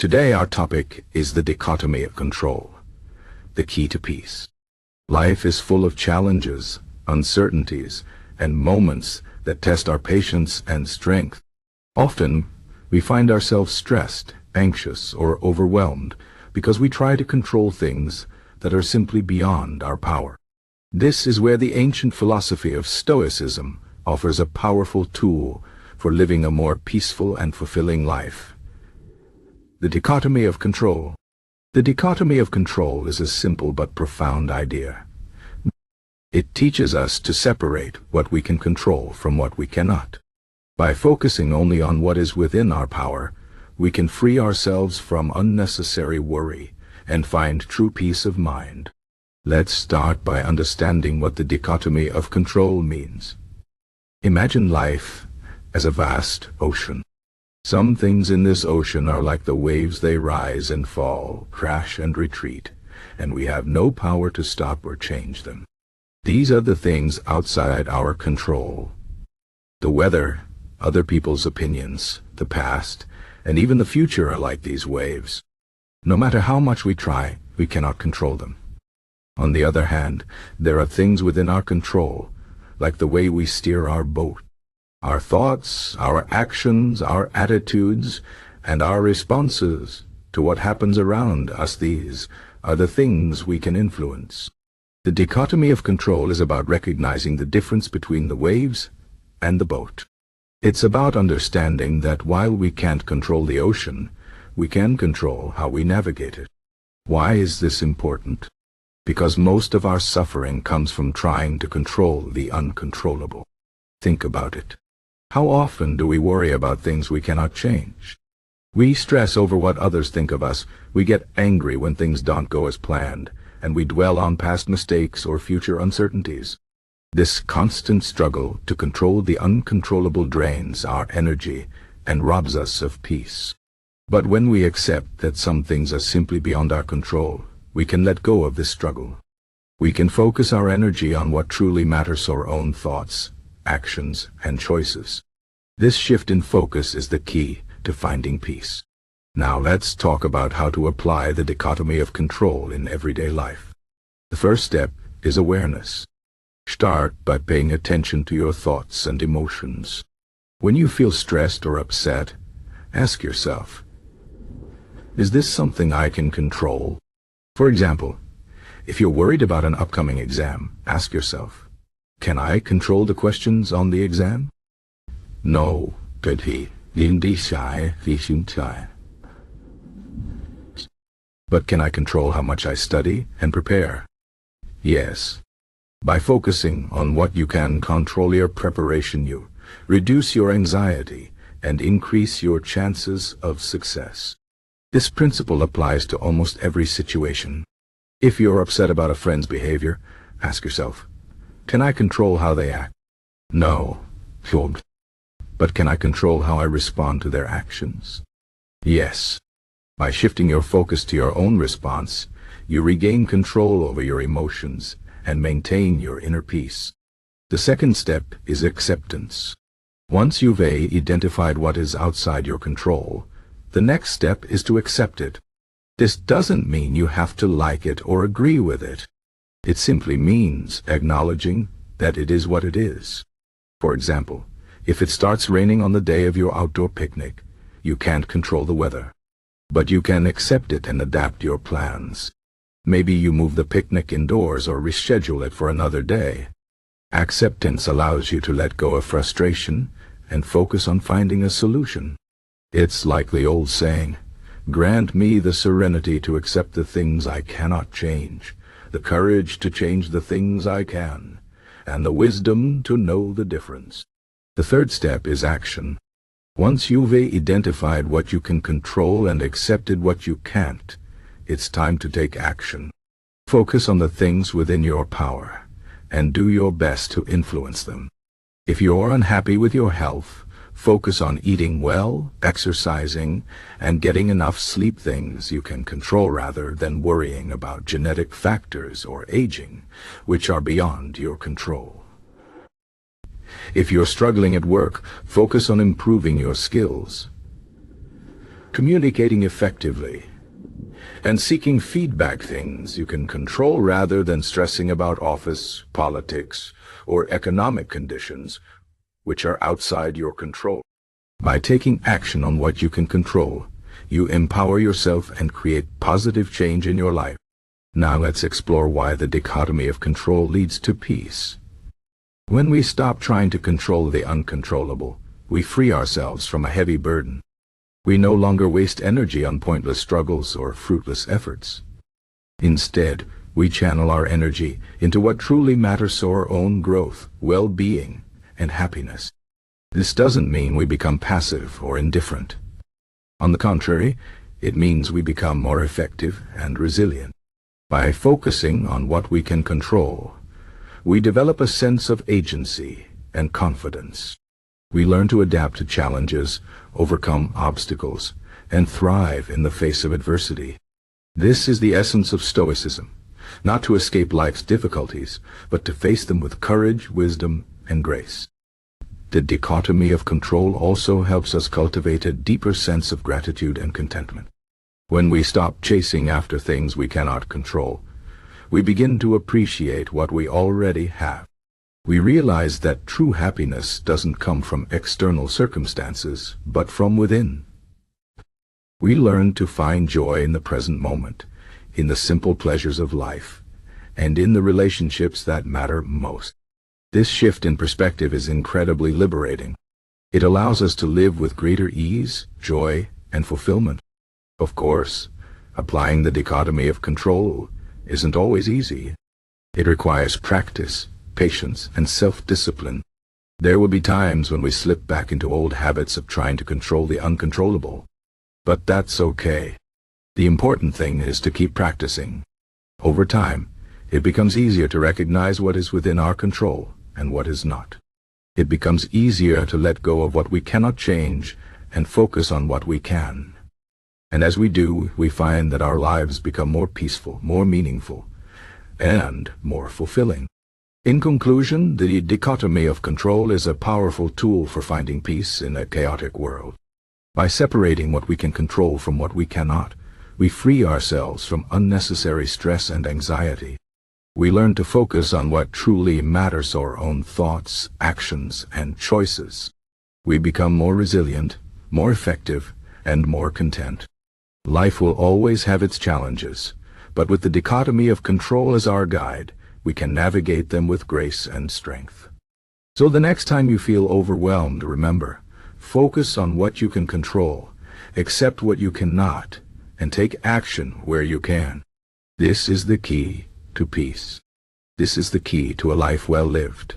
Today our topic is the dichotomy of control, the key to peace. Life is full of challenges, uncertainties, and moments that test our patience and strength. Often, we find ourselves stressed, anxious, or overwhelmed because we try to control things that are simply beyond our power. This is where the ancient philosophy of Stoicism offers a powerful tool for living a more peaceful and fulfilling life. The dichotomy of control. The dichotomy of control is a simple but profound idea. It teaches us to separate what we can control from what we cannot. By focusing only on what is within our power, we can free ourselves from unnecessary worry and find true peace of mind. Let's start by understanding what the dichotomy of control means. Imagine life as a vast ocean. Some things in this ocean are like the waves. They rise and fall, crash and retreat, and we have no power to stop or change them. These are the things outside our control. The weather, other people's opinions, the past, and even the future are like these waves. No matter how much we try, we cannot control them. On the other hand, there are things within our control, like the way we steer our boat. Our thoughts, our actions, our attitudes, and our responses to what happens around us, these are the things we can influence. The dichotomy of control is about recognizing the difference between the waves and the boat. It's about understanding that while we can't control the ocean, we can control how we navigate it. Why is this important? Because most of our suffering comes from trying to control the uncontrollable. Think about it. How often do we worry about things we cannot change? We stress over what others think of us, we get angry when things don't go as planned, and we dwell on past mistakes or future uncertainties. This constant struggle to control the uncontrollable drains our energy and robs us of peace. But when we accept that some things are simply beyond our control, we can let go of this struggle. We can focus our energy on what truly matters: our own thoughts, actions, and choices. This shift in focus is the key to finding peace. Now let's talk about how to apply the dichotomy of control in everyday life. The first step is awareness. Start by paying attention to your thoughts and emotions. When you feel stressed or upset, ask yourself, is this something I can control? For example, if you're worried about an upcoming exam, ask yourself, can I control the questions on the exam? No, but can I control how much I study and prepare? Yes. By focusing on what you can control your preparation, you reduce your anxiety and increase your chances of success. This principle applies to almost every situation. If you're upset about a friend's behavior, ask yourself, can I control how they act? No. But can I control how I respond to their actions? Yes. By shifting your focus to your own response, you regain control over your emotions and maintain your inner peace. The second step is acceptance. Once you've identified what is outside your control, the next step is to accept it. This doesn't mean you have to like it or agree with it. It simply means acknowledging that it is what it is. For example, if it starts raining on the day of your outdoor picnic, you can't control the weather. But you can accept it and adapt your plans. Maybe you move the picnic indoors or reschedule it for another day. Acceptance allows you to let go of frustration and focus on finding a solution. It's like the old saying, grant me the serenity to accept the things I cannot change, the courage to change the things I can, and the wisdom to know the difference. The third step is action. Once you've identified what you can control and accepted what you can't, it's time to take action. Focus on the things within your power, and do your best to influence them. If you're unhappy with your health, focus on eating well, exercising, and getting enough sleep, things you can control, rather than worrying about genetic factors or aging, which are beyond your control. If you're struggling at work, focus on improving your skills. communicating effectively, and seeking feedback, things you can control rather than stressing about office, politics, or economic conditions, which are outside your control. By taking action on what you can control, you empower yourself and create positive change in your life. Now let's explore why the dichotomy of control leads to peace. When we stop trying to control the uncontrollable, we free ourselves from a heavy burden. We no longer waste energy on pointless struggles or fruitless efforts. Instead, we channel our energy into what truly matters: our own growth, well-being, and happiness. This doesn't mean we become passive or indifferent. On the contrary, it means we become more effective and resilient. By focusing on what we can control, we develop a sense of agency and confidence. We learn to adapt to challenges, overcome obstacles, and thrive in the face of adversity. This is the essence of Stoicism, not to escape life's difficulties, but to face them with courage, wisdom, and grace. The dichotomy of control also helps us cultivate a deeper sense of gratitude and contentment. When we stop chasing after things we cannot control, we begin to appreciate what we already have. We realize that true happiness doesn't come from external circumstances, but from within. We learn to find joy in the present moment, in the simple pleasures of life, and in the relationships that matter most. This shift in perspective is incredibly liberating. It allows us to live with greater ease, joy, and fulfillment. Of course, applying the dichotomy of control isn't always easy. It requires practice, patience, and self-discipline. There will be times when we slip back into old habits of trying to control the uncontrollable. But that's okay. The important thing is to keep practicing. Over time, it becomes easier to recognize what is within our control and what is not. It becomes easier to let go of what we cannot change and focus on what we can. And as we do, we find that our lives become more peaceful, more meaningful, and more fulfilling. In conclusion, the dichotomy of control is a powerful tool for finding peace in a chaotic world. By separating what we can control from what we cannot, we free ourselves from unnecessary stress and anxiety. We learn to focus on what truly matters: our own thoughts, actions, and choices. We become more resilient, more effective, and more content. Life will always have its challenges, but with the dichotomy of control as our guide, we can navigate them with grace and strength. So the next time you feel overwhelmed, remember, focus on what you can control, accept what you cannot, and take action where you can. This is the key to peace. This is the key to a life well lived.